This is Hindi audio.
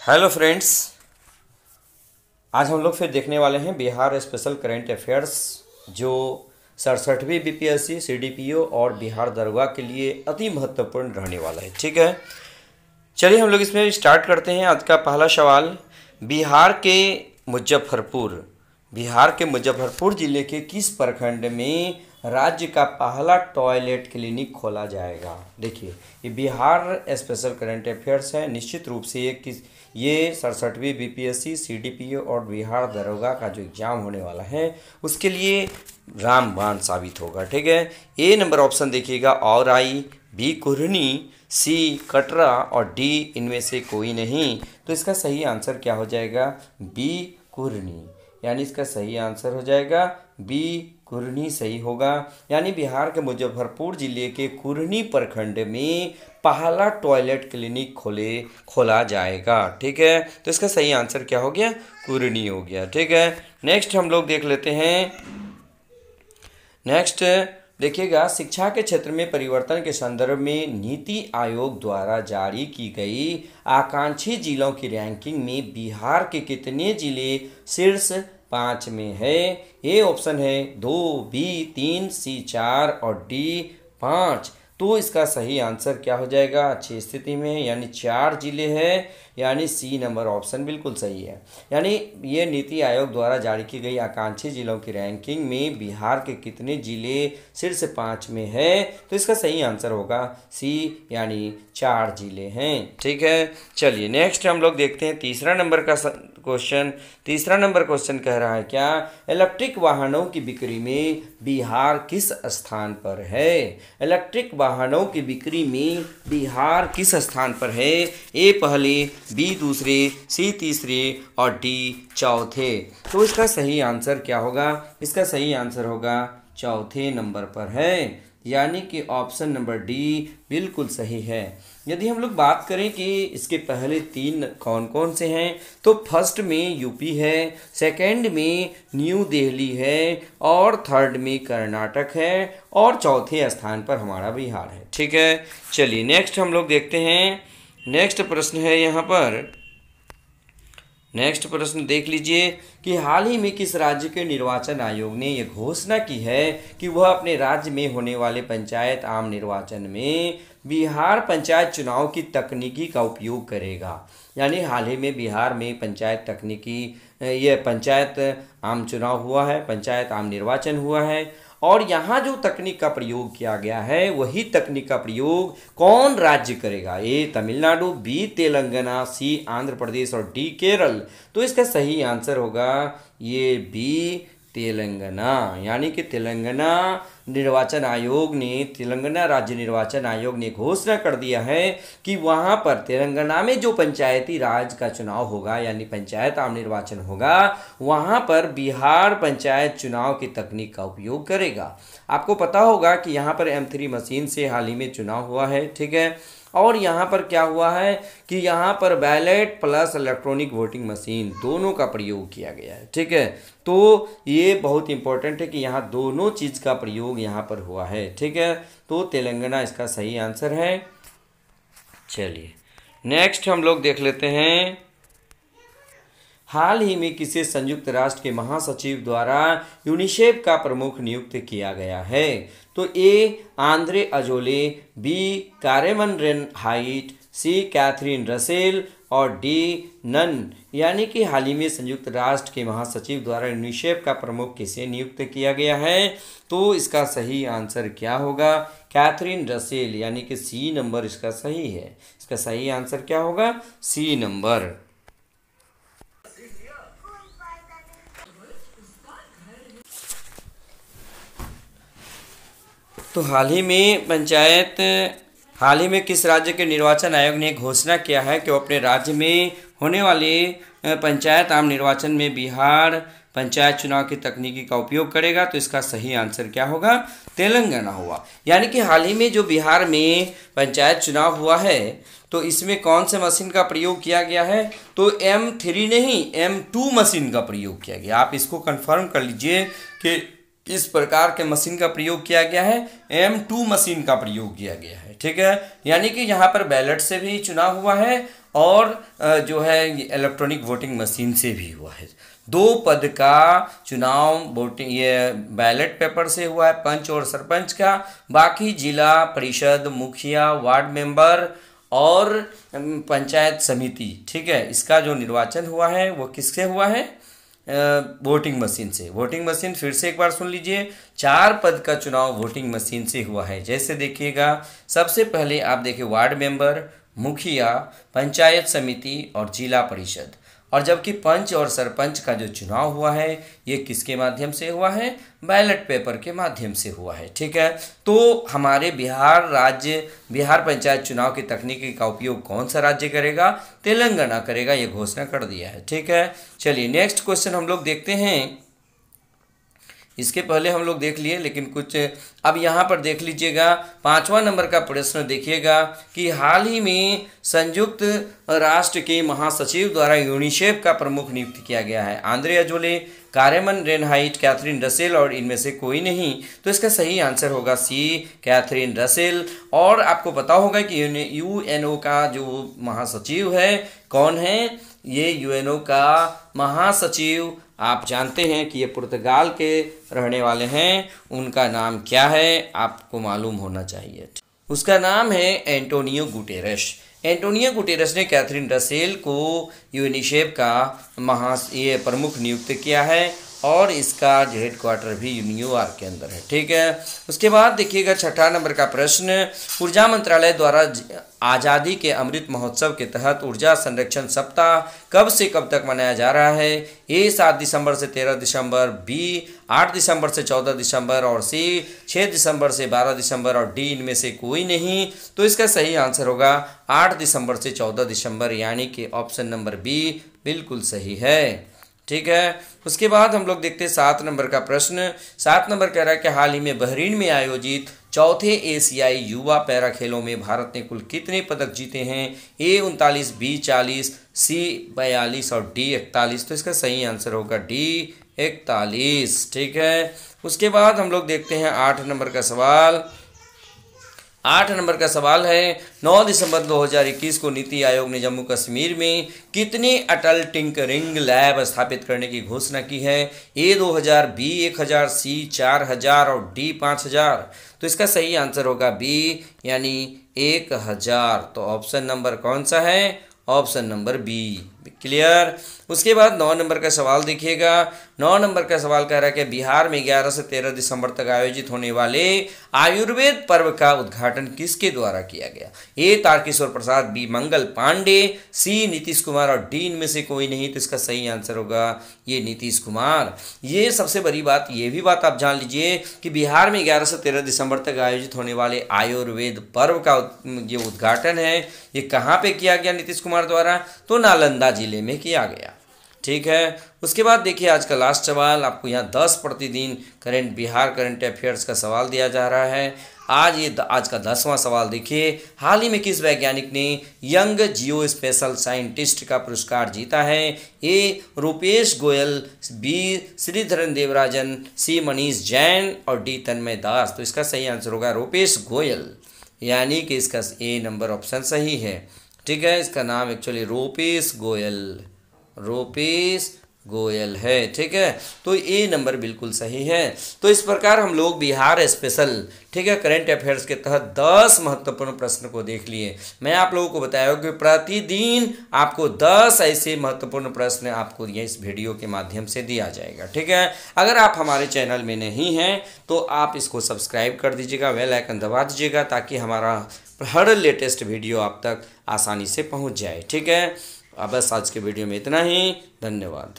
हेलो फ्रेंड्स, आज हम लोग फिर देखने वाले हैं बिहार स्पेशल करंट अफेयर्स जो 67वीं बीपीएससी सीडीपीओ और बिहार दरोगा के लिए अति महत्वपूर्ण रहने वाला है। ठीक है, चलिए हम लोग इसमें स्टार्ट करते हैं। आज का पहला सवाल, बिहार के मुजफ्फरपुर जिले के किस प्रखंड में राज्य का पहला टॉयलेट क्लिनिक खोला जाएगा। देखिए, ये बिहार स्पेशल करंट अफेयर्स है। निश्चित रूप से ये 67वीं बीपीएससी सीडीपीओ और बिहार दरोगा का जो एग्ज़ाम होने वाला है उसके लिए रामबाण साबित होगा। ठीक है, ए नंबर ऑप्शन देखिएगा औराई, बी कुरनी, सी कटरा और डी इनमें से कोई नहीं। तो इसका सही आंसर क्या हो जाएगा? बी कुरनी, यानी इसका सही आंसर हो जाएगा बी कुरनी सही होगा। यानी बिहार के मुजफ्फरपुर जिले के कुरनी प्रखंड में पहला टॉयलेट क्लिनिक खोला जाएगा। ठीक है, तो इसका सही आंसर क्या हो गया? कुरनी हो गया। ठीक है, नेक्स्ट हम लोग देख लेते हैं। नेक्स्ट देखिएगा, शिक्षा के क्षेत्र में परिवर्तन के संदर्भ में नीति आयोग द्वारा जारी की गई आकांक्षी जिलों की रैंकिंग में बिहार के कितने जिले शीर्ष 5 में है? ए ऑप्शन है 2, बी 3, सी 4 और डी 5। तो इसका सही आंसर क्या हो जाएगा? अच्छी स्थिति में, यानी 4 जिले हैं, यानी सी नंबर ऑप्शन बिल्कुल सही है। यानी ये नीति आयोग द्वारा जारी की गई आकांक्षी जिलों की रैंकिंग में बिहार के कितने जिले शीर्ष 5 में है? तो इसका सही आंसर होगा सी, यानी 4 जिले हैं। ठीक है, चलिए नेक्स्ट हम लोग देखते हैं तीसरा नंबर क्वेश्चन कह रहा है क्या? इलेक्ट्रिक वाहनों की बिक्री में बिहार किस स्थान पर है? इलेक्ट्रिक वाहनों की बिक्री में बिहार किस स्थान पर है? ए पहले, बी दूसरे, सी तीसरे और डी चौथे। तो इसका सही आंसर क्या होगा? इसका सही आंसर होगा चौथे नंबर पर है, यानी कि ऑप्शन नंबर डी बिल्कुल सही है। यदि हम लोग बात करें कि इसके पहले 3 कौन कौन से हैं, तो फर्स्ट में यूपी है, सेकंड में न्यू दिल्ली है और थर्ड में कर्नाटक है और चौथे स्थान पर हमारा बिहार है। ठीक है, चलिए नेक्स्ट हम लोग देखते हैं। नेक्स्ट प्रश्न है यहाँ पर, नेक्स्ट प्रश्न देख लीजिए कि हाल ही में किस राज्य के निर्वाचन आयोग ने यह घोषणा की है कि वह अपने राज्य में होने वाले पंचायत आम निर्वाचन में बिहार पंचायत चुनाव की तकनीकी का उपयोग करेगा। यानी हाल ही में बिहार में पंचायत आम चुनाव हुआ है, पंचायत आम निर्वाचन हुआ है और यहाँ जो तकनीक का प्रयोग किया गया है वही तकनीक का प्रयोग कौन राज्य करेगा? ए तमिलनाडु, बी तेलंगाना, सी आंध्र प्रदेश और डी केरल। तो इसका सही आंसर होगा ये बी तेलंगाना। यानी कि तेलंगाना राज्य निर्वाचन आयोग ने घोषणा कर दिया है कि वहाँ पर तेलंगाना में जो पंचायती राज का चुनाव होगा, यानी पंचायत आम निर्वाचन होगा, वहाँ पर बिहार पंचायत चुनाव की तकनीक का उपयोग करेगा। आपको पता होगा कि यहाँ पर M3 मशीन से हाल ही में चुनाव हुआ है। ठीक है, और यहाँ पर क्या हुआ है कि यहाँ पर ballot plus electronic voting machine दोनों का प्रयोग किया गया है। ठीक है, तो ये बहुत इंपॉर्टेंट है कि यहाँ दोनों चीज़ का प्रयोग यहाँ पर हुआ है। ठीक है, तो तेलंगाना इसका सही आंसर है। चलिए नेक्स्ट हम लोग देख लेते हैं। हाल ही में किसे संयुक्त राष्ट्र के महासचिव द्वारा यूनिसेफ का प्रमुख नियुक्त किया गया है? तो ए आंद्रे अजोले, बी कारेमन रेनहाइट, सी कैथरीन रसेल और डी नन। यानी कि हाल ही में संयुक्त राष्ट्र के महासचिव द्वारा यूनिसेफ का प्रमुख किसे नियुक्त किया गया है? तो इसका सही आंसर क्या होगा? कैथरीन रसेल, यानी कि सी नंबर इसका सही है। इसका सही आंसर क्या होगा? C number. तो हाल ही में किस राज्य के निर्वाचन आयोग ने घोषणा किया है कि वो अपने राज्य में होने वाले पंचायत आम निर्वाचन में बिहार पंचायत चुनाव की तकनीकी का उपयोग करेगा? तो इसका सही आंसर क्या होगा? तेलंगाना हुआ। यानी कि हाल ही में जो बिहार में पंचायत चुनाव हुआ है तो इसमें कौन से मशीन का प्रयोग किया गया है? तो M3 नहीं, M2 मशीन का प्रयोग किया गया। आप इसको कंफर्म कर लीजिए कि इस प्रकार के मशीन का प्रयोग किया गया है, M2 मशीन का प्रयोग किया गया है। ठीक है, यानी कि यहाँ पर बैलेट से भी चुनाव हुआ है और जो है इलेक्ट्रॉनिक वोटिंग मशीन से भी हुआ है। 2 पद का चुनाव वोटिंग ये बैलेट पेपर से हुआ है, पंच और सरपंच का। बाकी जिला परिषद, मुखिया, वार्ड मेंबर और पंचायत समिति, ठीक है, इसका जो निर्वाचन हुआ है वो किससे हुआ है? वोटिंग मशीन से। वोटिंग मशीन फिर से एक बार सुन लीजिए, 4 पद का चुनाव वोटिंग मशीन से हुआ है। जैसे देखिएगा, सबसे पहले आप देखिए वार्ड मेंबर, मुखिया, पंचायत समिति और जिला परिषद। और जबकि पंच और सरपंच का जो चुनाव हुआ है ये किसके माध्यम से हुआ है? बैलेट पेपर के माध्यम से हुआ है। ठीक है, तो हमारे बिहार पंचायत चुनाव की तकनीकी का उपयोग कौन सा राज्य करेगा? तेलंगाना करेगा, ये घोषणा कर दिया है। ठीक है, चलिए नेक्स्ट क्वेश्चन हम लोग देखते हैं। इसके पहले हम लोग देख लिए, लेकिन कुछ अब यहाँ पर देख लीजिएगा। 5वां नंबर का प्रश्न देखिएगा कि हाल ही में संयुक्त राष्ट्र के महासचिव द्वारा यूनिसेफ का प्रमुख नियुक्त किया गया है। आंद्रे अजोले, कारेमन रेनहाइट, कैथरीन रसेल और इनमें से कोई नहीं। तो इसका सही आंसर होगा सी, कैथरीन रसेल। और आपको पता होगा कि यूएनओ का जो महासचिव है कौन है? ये यूएनओ का महासचिव आप जानते हैं कि ये पुर्तगाल के रहने वाले हैं। उनका नाम क्या है आपको मालूम होना चाहिए। उसका नाम है एंटोनियो गुटेरेस। एंटोनियो गुटेरेस ने कैथरीन रसेल को यूनिसेफ का ये प्रमुख नियुक्त किया है और इसका हेडक्वार्टर भी न्यूयॉर्क के अंदर है। ठीक है, उसके बाद देखिएगा 6ठा नंबर का प्रश्न, ऊर्जा मंत्रालय द्वारा आज़ादी के अमृत महोत्सव के तहत ऊर्जा संरक्षण सप्ताह कब से कब तक मनाया जा रहा है? ए 7 दिसंबर से 13 दिसंबर, बी 8 दिसंबर से 14 दिसंबर और सी 6 दिसंबर से 12 दिसंबर और डी इनमें से कोई नहीं। तो इसका सही आंसर होगा 8 दिसंबर से 14 दिसंबर, यानी कि ऑप्शन नंबर बी बिल्कुल सही है। ठीक है, उसके बाद हम लोग देखते हैं 7 नंबर का प्रश्न। 7 नंबर कह रहा है कि हाल ही में बहरीन में आयोजित चौथे एशियाई युवा पैरा खेलों में भारत ने कुल कितने पदक जीते हैं? ए 39, बी 40, सी 42 और डी 41। तो इसका सही आंसर होगा डी 41। ठीक है, उसके बाद हम लोग देखते हैं 8 नंबर का सवाल। 8 नंबर का सवाल है, 9 दिसंबर 2021 को नीति आयोग ने जम्मू कश्मीर में कितने अटल टिंकरिंग लैब स्थापित करने की घोषणा की है? ए 2000, बी 1000, सी 4000 और डी 5000। तो इसका सही आंसर होगा बी, यानी 1000। तो ऑप्शन नंबर कौन सा है? Option number B. क्लियर। उसके बाद 9 नंबर का सवाल देखिएगा। 9 नंबर का सवाल कह रहा है कि बिहार में 11 से 13 दिसंबर तक आयोजित होने वाले आयुर्वेद पर्व का उद्घाटन किसके द्वारा किया गया? ए तारकिशोर प्रसाद, बी मंगल पांडे, सी नीतीश कुमार और डी इनमें से कोई नहीं। तो इसका सही आंसर होगा ये नीतीश कुमार। ये सबसे बड़ी बात, ये भी बात आप जान लीजिए कि बिहार में 11 से 13 दिसंबर तक आयोजित होने वाले आयुर्वेद पर्व का ये उद्घाटन है, ये कहाँ पे किया गया नीतीश कुमार द्वारा? तो नालंदा जिले में किया गया। ठीक है, उसके बाद देखिए आज का लास्ट सवाल। आपको यहाँ 10 प्रतिदिन बिहार करंट अफेयर्स का सवाल दिया जा रहा है। आज का 10वां सवाल देखिए। हाल ही में किस वैज्ञानिक ने यंग जियो स्पेशल साइंटिस्ट का पुरस्कार जीता है? ए रूपेश गोयल, बी श्रीधरन देवराजन, सी मनीष जैन और डी तन्मय दास। तो इसका सही आंसर होगा रूपेश गोयल, यानी कि इसका ए नंबर ऑप्शन सही है। ठीक है, इसका नाम एक्चुअली रूपेश गोयल है। ठीक है, तो ए नंबर बिल्कुल सही है। तो इस प्रकार हम लोग बिहार स्पेशल, ठीक है, करंट अफेयर्स के तहत 10 महत्वपूर्ण प्रश्न को देख लिए। मैं आप लोगों को बताया कि प्रतिदिन आपको 10 ऐसे महत्वपूर्ण प्रश्न आपको ये इस वीडियो के माध्यम से दिया जाएगा। ठीक है, अगर आप हमारे चैनल में नहीं हैं तो आप इसको सब्सक्राइब कर दीजिएगा, बेल आइकन दबा दीजिएगा ताकि हमारा हर लेटेस्ट वीडियो आप तक आसानी से पहुंच जाए। ठीक है, बस आज के वीडियो में इतना ही। धन्यवाद।